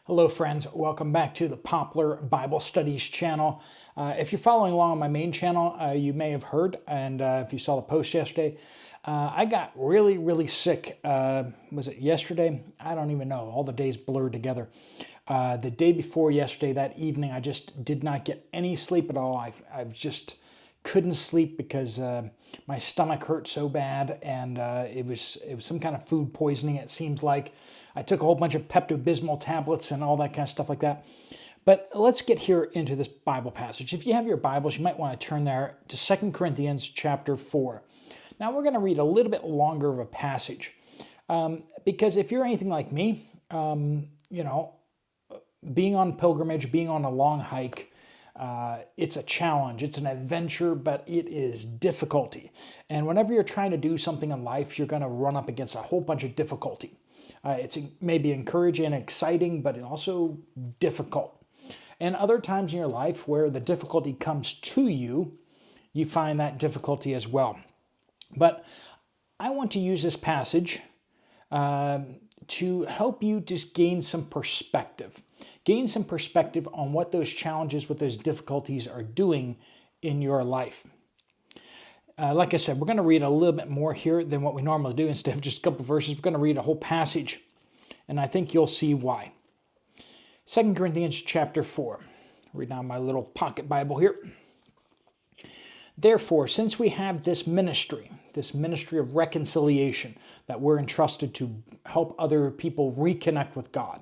Hello friends, welcome back to the Poplar Bible Studies channel. If you're following along on my main channel, you may have heard, and if you saw the post yesterday, I got really sick. Was it yesterday? I don't even know. All the days blurred together. The day before yesterday, that evening, I just did not get any sleep at all. I just couldn't sleep because my stomach hurt so bad, and it was some kind of food poisoning, it seems like. I took a whole bunch of Pepto-Bismol tablets and all that kind of stuff like that. But let's get here into this Bible passage. If you have your Bibles, you might want to turn there to 2 Corinthians chapter 4. Now we're going to read a little bit longer of a passage because if you're anything like me, being on pilgrimage, being on a long hike, it's a challenge, it's an adventure, but it is difficulty. And whenever you're trying to do something in life, you're going to run up against a whole bunch of difficulty. It's maybe encouraging and exciting, but also difficult. And other times in your life where the difficulty comes to you, you find that difficulty as well. But I want to use this passage to help you just gain some perspective. Gain some perspective on what those challenges, what those difficulties are doing in your life. Like I said, we're going to read a little bit more here than what we normally do. Instead of just a couple verses, we're going to read a whole passage. And I think you'll see why. 2 Corinthians chapter 4. Read now my little pocket Bible here. Therefore, since we have this ministry of reconciliation that we're entrusted to help other people reconnect with God,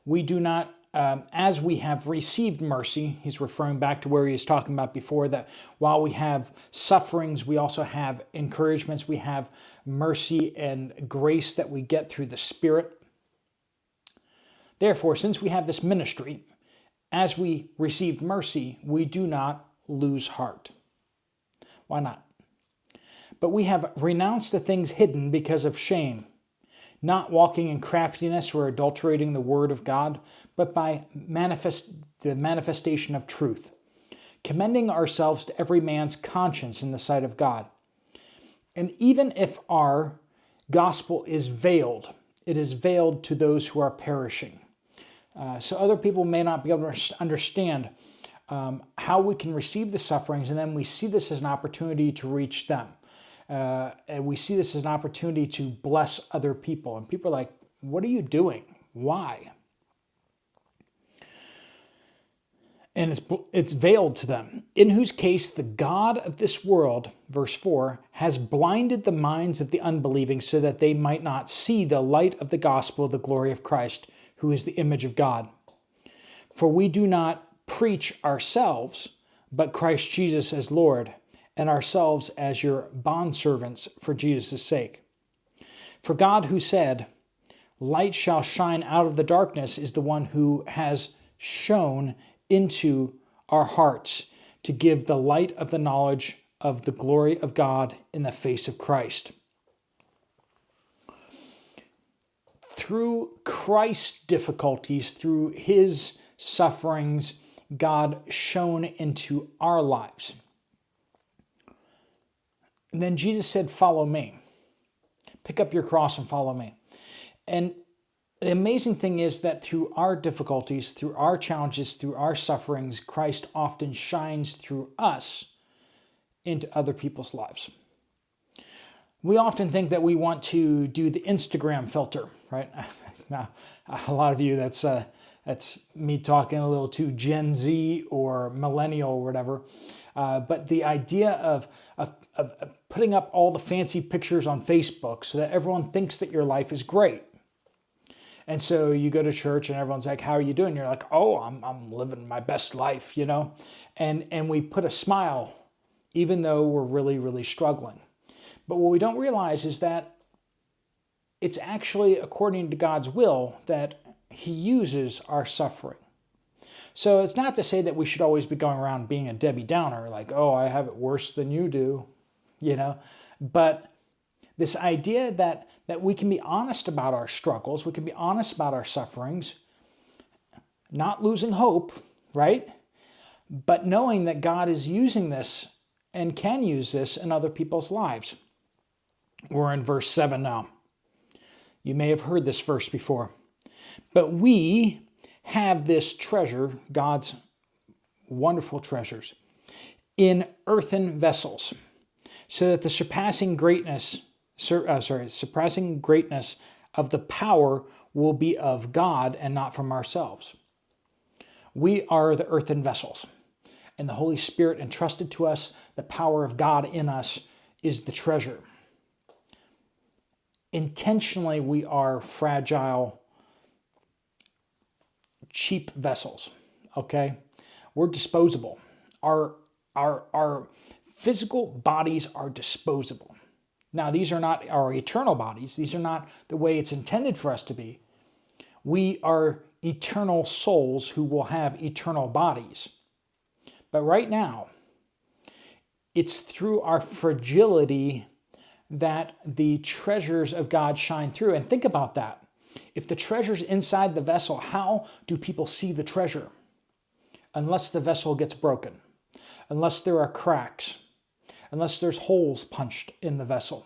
we do not, as we have received mercy, he's referring back to where he was talking about before, that while we have sufferings, we also have encouragements, we have mercy and grace that we get through the Spirit. Therefore, since we have this ministry, as we received mercy, we do not lose heart. Why not? But we have renounced the things hidden because of shame, not walking in craftiness or adulterating the word of God, but by the manifestation of truth, commending ourselves to every man's conscience in the sight of God. And even if our gospel is veiled, it is veiled to those who are perishing. So other people may not be able to understand how we can receive the sufferings, and then we see this as an opportunity to reach them. And we see this as an opportunity to bless other people. And people are like, what are you doing? Why? And it's veiled to them. In whose case the God of this world, verse 4, has blinded the minds of the unbelieving so that they might not see the light of the gospel of the glory of Christ, who is the image of God. For we do not preach ourselves, but Christ Jesus as Lord, and ourselves as your bondservants for Jesus' sake. For God, who said, light shall shine out of the darkness, is the one who has shone into our hearts to give the light of the knowledge of the glory of God in the face of Christ. Through Christ's difficulties, through his sufferings, God shone into our lives. And then Jesus said, follow me. Pick up your cross and follow me. And the amazing thing is that through our difficulties, through our challenges, through our sufferings, Christ often shines through us into other people's lives. We often think that we want to do the Instagram filter, right? Now, a lot of you, that's me talking a little too Gen Z or millennial or whatever. But the idea of putting up all the fancy pictures on Facebook so that everyone thinks that your life is great. And so you go to church and everyone's like, how are you doing? You're like, oh, I'm living my best life, And we put a smile even though we're really struggling. But what we don't realize is that it's actually according to God's will that he uses our suffering. So it's not to say that we should always be going around being a Debbie Downer, like, oh, I have it worse than you do, But this idea that we can be honest about our struggles, we can be honest about our sufferings, not losing hope, right? But knowing that God is using this and can use this in other people's lives. We're in verse 7 now. You may have heard this verse before. But we have this treasure, God's wonderful treasures, in earthen vessels, so that the surpassing greatness of the power will be of God and not from ourselves. We are the earthen vessels, and the Holy Spirit entrusted to us, the power of God in us, is the treasure. Intentionally, we are fragile, cheap vessels, okay? We're disposable. Our physical bodies are disposable. Now, these are not our eternal bodies. These are not the way it's intended for us to be. We are eternal souls who will have eternal bodies. But right now, it's through our fragility that the treasures of God shine through. And think about that. If the treasure's inside the vessel, how do people see the treasure? Unless the vessel gets broken, unless there are cracks, unless there's holes punched in the vessel.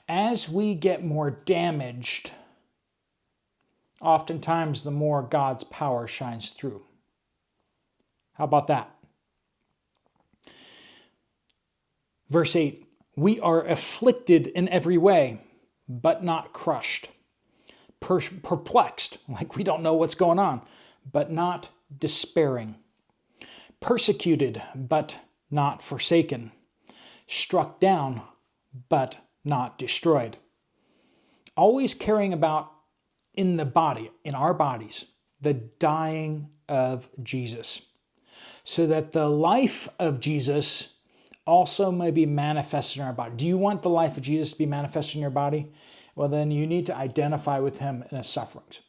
As we get more damaged, oftentimes the more God's power shines through. How about that? Verse 8, we are afflicted in every way, but not crushed. Perplexed, like we don't know what's going on, but not despairing. Persecuted, but not forsaken. Struck down, but not destroyed. Always caring about in the body, in our bodies, the dying of Jesus, so that the life of Jesus also may be manifested in our body. Do you want the life of Jesus to be manifested in your body? Well, then you need to identify with him in his sufferings.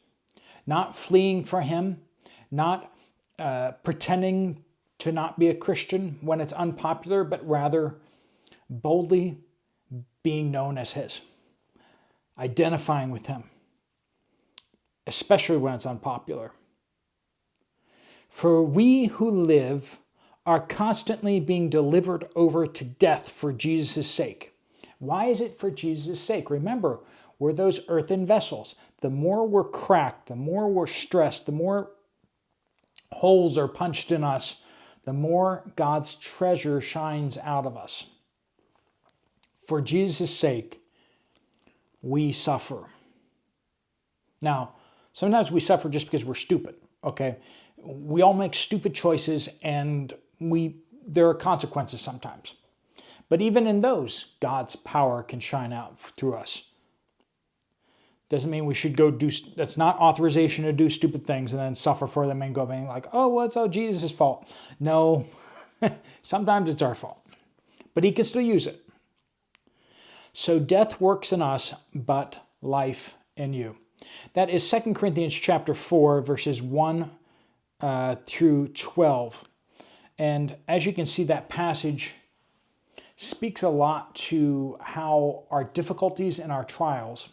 Not fleeing for him, not pretending to not be a Christian when it's unpopular, but rather boldly being known as his. Identifying with him, especially when it's unpopular. For we who live are constantly being delivered over to death for Jesus' sake. Why is it for Jesus' sake? Remember, we're those earthen vessels. The more we're cracked, the more we're stressed, the more holes are punched in us, the more God's treasure shines out of us. For Jesus' sake, we suffer. Now, sometimes we suffer just because we're stupid, okay? We all make stupid choices, and there are consequences sometimes. But even in those, God's power can shine out through us. Doesn't mean we should go do, that's not authorization to do stupid things and then suffer for them and go being like, oh, well, it's all Jesus' fault. No, sometimes it's our fault. But he can still use it. So death works in us, but life in you. That is 2 Corinthians chapter 4, verses 1 through 12. And as you can see, that passage speaks a lot to how our difficulties and our trials,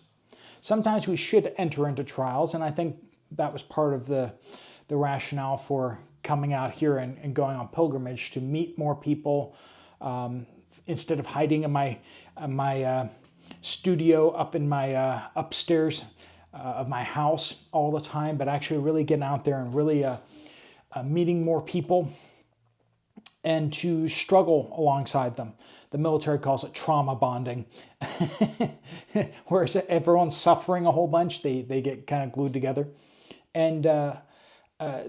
sometimes we should enter into trials, and I think that was part of the rationale for coming out here and going on pilgrimage, to meet more people, instead of hiding in my studio up in my upstairs of my house all the time, but actually really getting out there and really meeting more people and to struggle alongside them. The military calls it trauma bonding. Whereas everyone's suffering a whole bunch, they get kind of glued together. And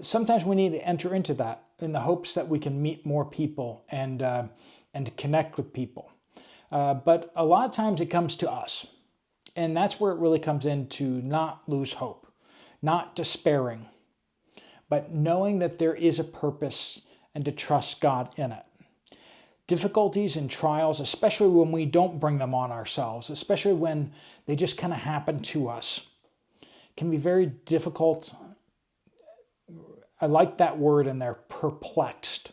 sometimes we need to enter into that in the hopes that we can meet more people and connect with people. But a lot of times it comes to us. And that's where it really comes in, to not lose hope, not despairing, but knowing that there is a purpose and to trust God in it. Difficulties and trials, especially when we don't bring them on ourselves, especially when they just kind of happen to us, can be very difficult. I like that word in there, perplexed,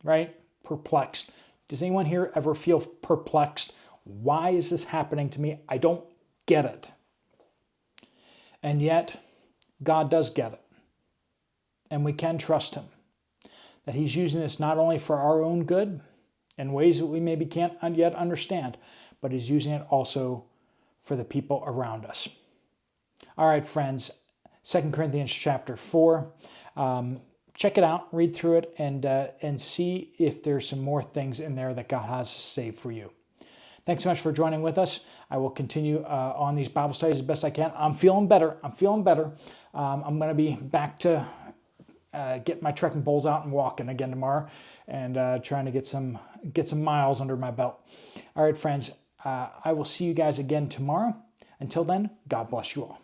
right? Perplexed. Does anyone here ever feel perplexed? Why is this happening to me? I don't get it. And yet, God does get it. And we can trust him. That he's using this not only for our own good, in ways that we maybe can't yet understand, but he's using it also for the people around us. All right, friends, 2 Corinthians chapter 4. Check it out, read through it, and see if there's some more things in there that God has saved for you. Thanks so much for joining with us. I will continue on these Bible studies as best I can. I'm feeling better. I'm going to be back to get my trekking poles out and walking again tomorrow, and trying to get some miles under my belt. All right, friends. I will see you guys again tomorrow. Until then, God bless you all.